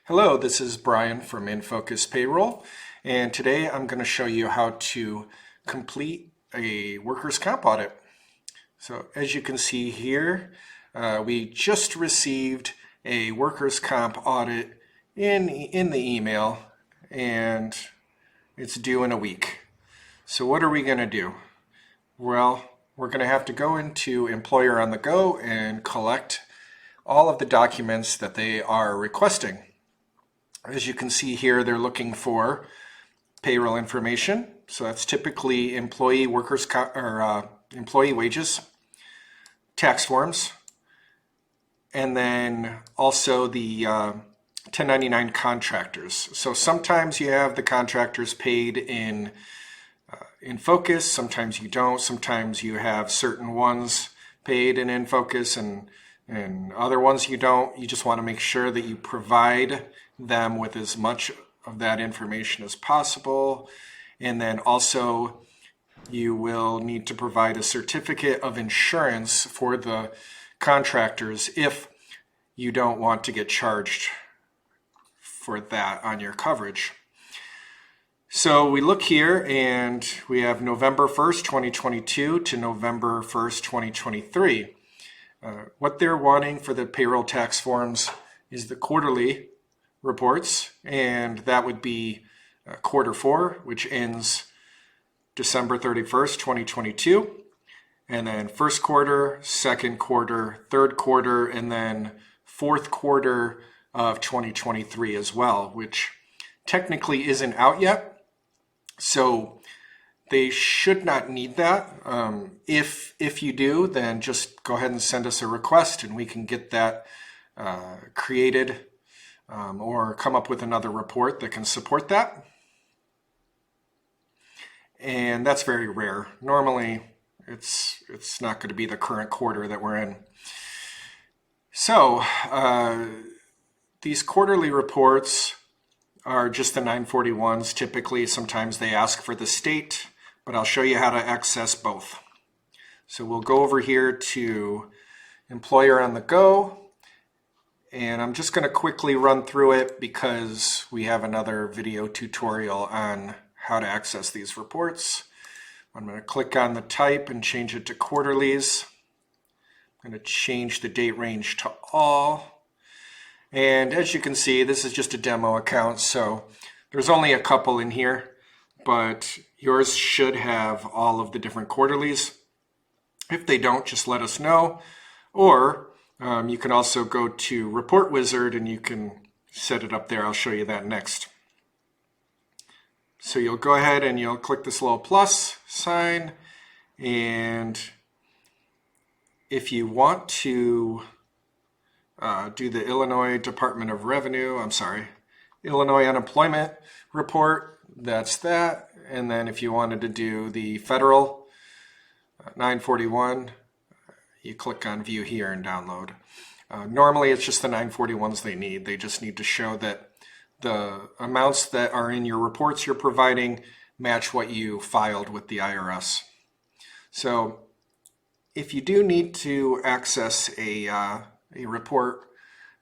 Hello, this is Brian from InFocus Payroll, and today I'm going to show you how to complete a workers' comp audit. So as you can see here, we just received a workers' comp audit in the email, and it's due in a week. So what are we going to do? Well, we're going to have to go into Employer on the Go and collect all of the documents that they are requesting. As you can see here, they're looking for payroll information. So that's typically employee wages, tax forms, and then also the 1099 contractors. So sometimes you have the contractors paid in Focus, sometimes you don't. Sometimes you have certain ones paid in Focus and other ones you don't. You just want to make sure that you provide them with as much of that information as possible. And then also you will need to provide a certificate of insurance for the contractors if you don't want to get charged for that on your coverage. So we look here and we have November 1st, 2022 to November 1st, 2023. What they're wanting for the payroll tax forms is the quarterly reports, and that would be quarter 4, which ends December 31st, 2022, and then first quarter, second quarter, third quarter, and then fourth quarter of 2023 as well, which technically isn't out yet. So they should not need that. If you do, then just go ahead and send us a request and we can get that created or come up with another report that can support that. And that's very rare. Normally, it's not going to be the current quarter that we're in. So these quarterly reports are just the 941s. Typically, sometimes they ask for the state, but I'll show you how to access both. So we'll go over here to Employer on the Go, and I'm just going to quickly run through it because we have another video tutorial on how to access these reports. I'm going to click on the type and change it to quarterlies. I'm going to change the date range to all. And as you can see, this is just a demo account, so there's only a couple in here, but yours should have all of the different quarterlies. If they don't, just let us know. Or you can also go to Report Wizard and you can set it up there. I'll show you that next. So you'll go ahead and you'll click this little plus sign, and if you want to do the Illinois Department of Revenue, Illinois Unemployment Report, that's that. And then if you wanted to do the federal 941, you click on view here and download. Normally it's just the 941s they need. They just need to show that the amounts that are in your reports you're providing match what you filed with the IRS. So if you do need to access a report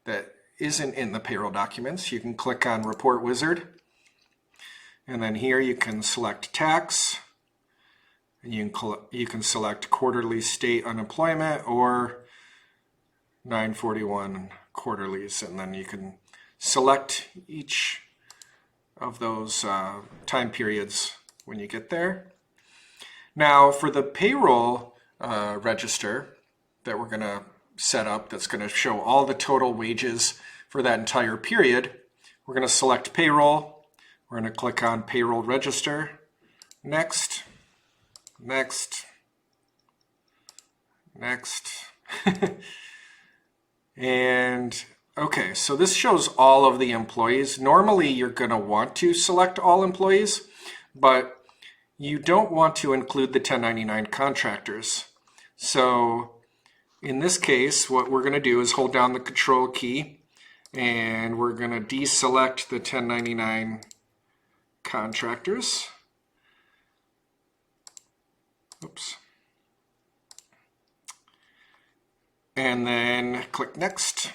that isn't in the payroll documents, you can click on Report Wizard, and then here you can select tax, and you can select quarterly state unemployment or 941 quarterlies, and then you can select each of those time periods when you get there. Now for the payroll register that we're going to set up, that's going to show all the total wages for that entire period, we're going to select payroll. We're going to click on payroll register, next, next, next. And okay, so this shows all of the employees. Normally you're going to want to select all employees, but you don't want to include the 1099 contractors. So in this case, what we're going to do is hold down the control key and we're going to deselect the 1099 contractors. Oops. And then click next.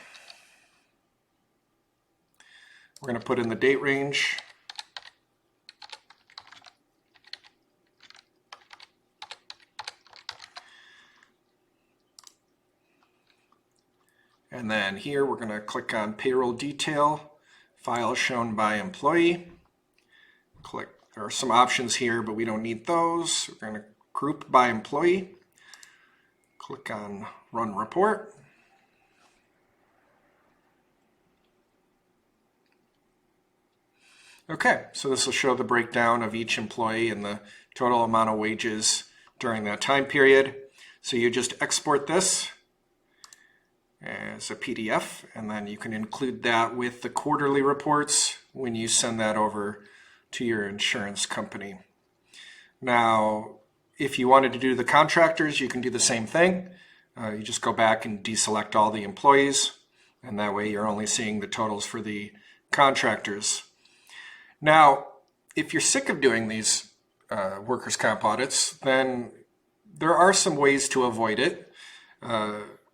We're going to put in the date range. And then here we're going to click on payroll detail, file shown by employee. There are some options here, but we don't need those. We're going to group by employee. Click on run report. Okay, so this will show the breakdown of each employee and the total amount of wages during that time period. So you just export this as a PDF, and then you can include that with the quarterly reports when you send that over to your insurance company. Now, if you wanted to do the contractors, you can do the same thing. You just go back and deselect all the employees, and that way you're only seeing the totals for the contractors. Now, if you're sick of doing these workers' comp audits, then there are some ways to avoid it.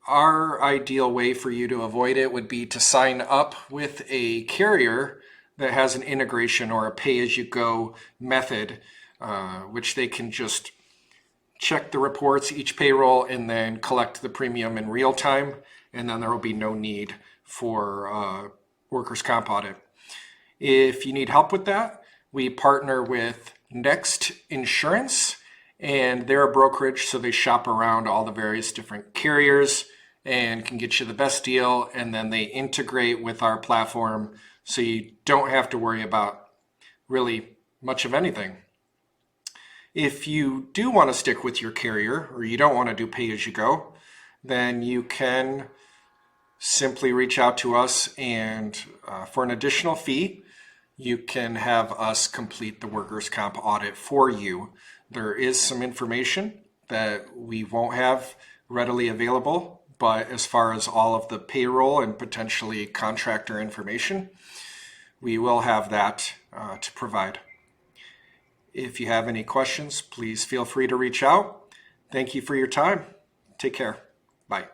Our ideal way for you to avoid it would be to sign up with a carrier that has an integration or a pay-as-you-go method, which they can just check the reports, each payroll, and then collect the premium in real time, and then there will be no need for workers' comp audit. If you need help with that, we partner with Next Insurance, and they're a brokerage, so they shop around all the various different carriers and can get you the best deal, and then they integrate with our platform so you don't have to worry about really much of anything. If you do want to stick with your carrier, or you don't want to do pay-as-you-go, then you can simply reach out to us, and for an additional fee, you can have us complete the workers' comp audit for you. There is some information that we won't have readily available, but as far as all of the payroll and potentially contractor information, we will have that to provide. If you have any questions, please feel free to reach out. Thank you for your time. Take care. Bye.